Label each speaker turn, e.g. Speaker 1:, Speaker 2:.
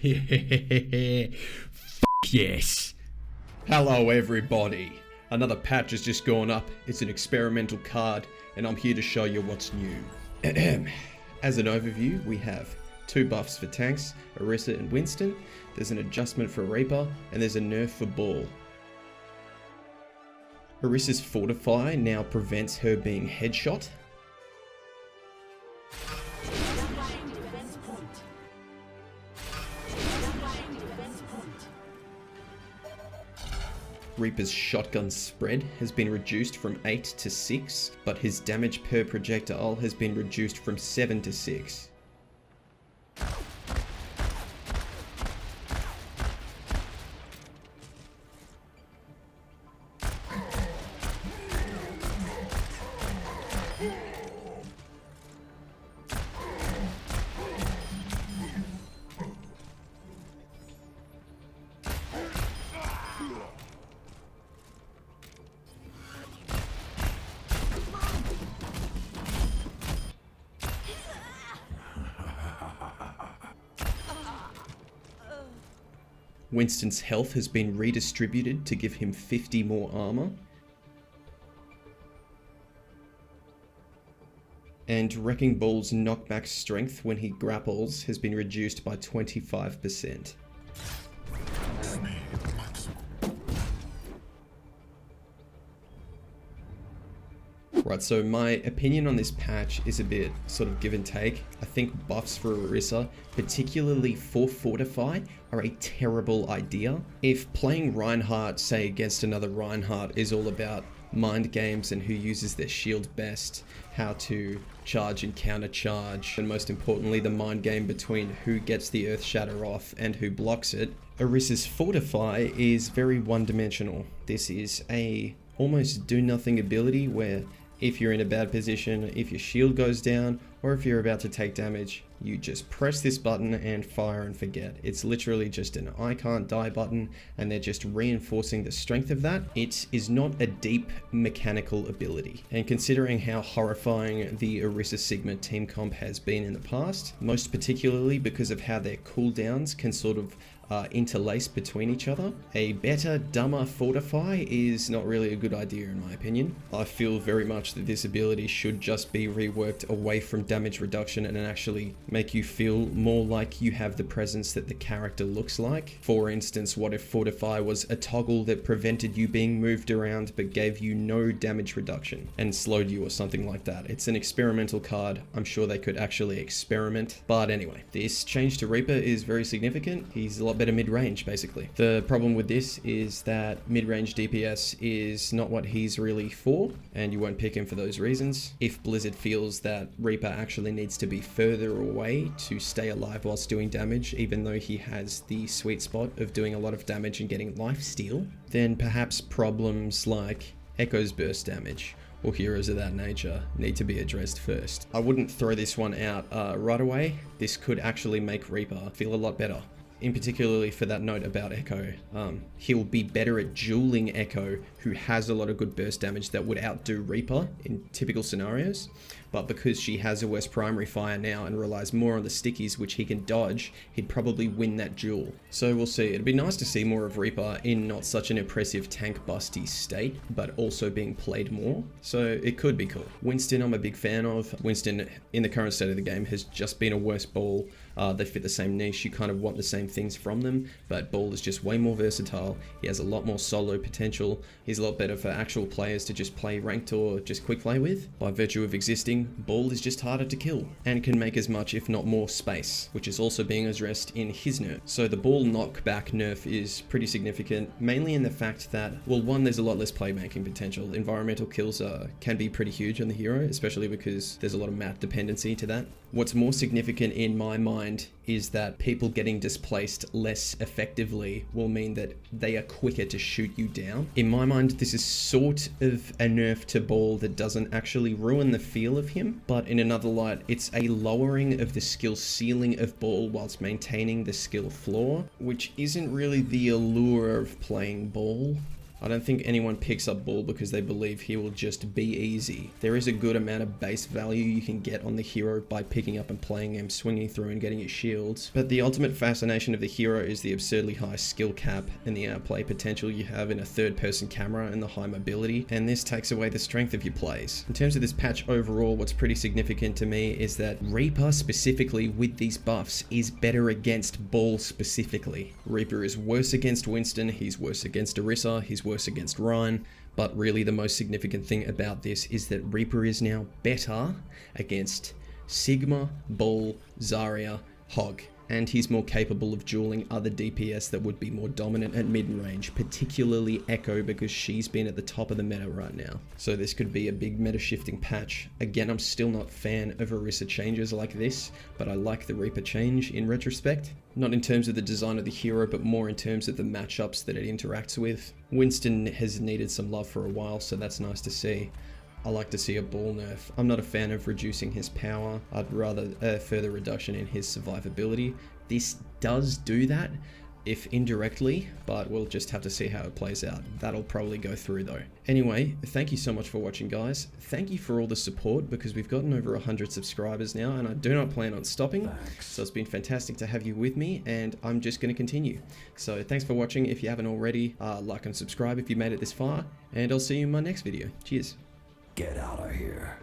Speaker 1: Fuck yes. Hello everybody. Another patch has just gone up. It's an experimental card and I'm here to show you what's new. As an overview, we have 2 buffs for tanks, Orisa and Winston. There's an adjustment for Reaper and there's a nerf for Ball. Orisa's Fortify now prevents her being headshot. Reaper's shotgun spread has been reduced from 8 to 6, but his damage per projectile has been reduced from 7 to 6. Winston's health has been redistributed to give him 50 more armor. And Wrecking Ball's knockback strength when he grapples has been reduced by 25%. Right, so my opinion on this patch is a bit sort of give and take. I think buffs for Orisa, particularly for Fortify, are a terrible idea. If playing Reinhardt, say against another Reinhardt, is all about mind games and who uses their shield best, how to charge and counter charge, and most importantly the mind game between who gets the Earth Shatter off and who blocks it, Orisa's Fortify is very one-dimensional. This is a almost do-nothing ability where if you're in a bad position, if your shield goes down, or if you're about to take damage, you just press this button and fire and forget. It's literally just an I can't die button, and they're just reinforcing the strength of that. It is not a deep mechanical ability. And considering how horrifying the Orisa Sigma team comp has been in the past, most particularly because of how their cooldowns can sort of interlace between each other, a better, dumber Fortify is not really a good idea in my opinion. I feel very much that this ability should just be reworked away from damage reduction and actually make you feel more like you have the presence that the character looks like. For instance, what if Fortify was a toggle that prevented you being moved around but gave you no damage reduction and slowed you or something like that? It's an experimental card. I'm sure they could actually experiment. But anyway, this change to Reaper is very significant. He's a lot better mid-range basically. The problem with this is that mid-range DPS is not what he's really for, and you won't pick him for those reasons. If Blizzard feels that Reaper actually needs to be further away to stay alive whilst doing damage, even though he has the sweet spot of doing a lot of damage and getting lifesteal, then perhaps problems like Echo's burst damage or heroes of that nature need to be addressed first. I wouldn't throw this one out right away. This could actually make Reaper feel a lot better. In particularly for that note about Echo, he'll be better at dueling Echo, who has a lot of good burst damage that would outdo Reaper in typical scenarios, but because she has a worse primary fire now and relies more on the stickies which he can dodge, he'd probably win that duel. So we'll see. It'd be nice to see more of Reaper in not such an oppressive tank busty state, but also being played more, so it could be cool. Winston I'm a big fan of. Winston in the current state of the game has just been a worse Ball. They fit the same niche, you kind of want the same things from them, but Ball is just way more versatile. He has a lot more solo potential. He's a lot better for actual players to just play ranked or just quick play with. By virtue of existing, Ball is just harder to kill and can make as much if not more space, which is also being addressed in his nerf. So the Ball knockback nerf is pretty significant, mainly in the fact that, well, one, there's a lot less playmaking potential. Environmental kills can be pretty huge on the hero, especially because there's a lot of map dependency to that. What's more significant in my mind is that people getting displaced less effectively will mean that they are quicker to shoot you down. In my mind, this is sort of a nerf to Ball that doesn't actually ruin the feel of him, but in another light, it's a lowering of the skill ceiling of Ball whilst maintaining the skill floor, which isn't really the allure of playing Ball. I don't think anyone picks up Bull because they believe he will just be easy. There is a good amount of base value you can get on the hero by picking up and playing him, swinging through and getting his shields. But the ultimate fascination of the hero is the absurdly high skill cap and the outplay potential you have in a third-person camera and the high mobility, and this takes away the strength of your plays. In terms of this patch overall, what's pretty significant to me is that Reaper specifically with these buffs is better against Bull specifically. Reaper is worse against Winston, he's worse against Orisa, he's worse against Ryan, but really the most significant thing about this is that Reaper is now better against Sigma, Bull, Zarya, Hog, and he's more capable of dueling other DPS that would be more dominant at mid-range, particularly Echo, because she's been at the top of the meta right now. So this could be a big meta shifting patch. Again, I'm still not a fan of Orisa changes like this, but I like the Reaper change in retrospect. Not in terms of the design of the hero, but more in terms of the matchups that it interacts with. Winston has needed some love for a while, so that's nice to see. I like to see a Bull nerf. I'm not a fan of reducing his power. I'd rather a further reduction in his survivability. This does do that, if indirectly, but we'll just have to see how it plays out. That'll probably go through though. Anyway, thank you so much for watching, guys. Thank you for all the support, because we've gotten over 100 subscribers now, and I do not plan on stopping. Thanks. So it's been fantastic to have you with me, and I'm just going to continue. So thanks for watching. If you haven't already, like and subscribe if you made it this far, and I'll see you in my next video. Cheers.
Speaker 2: Get out of here.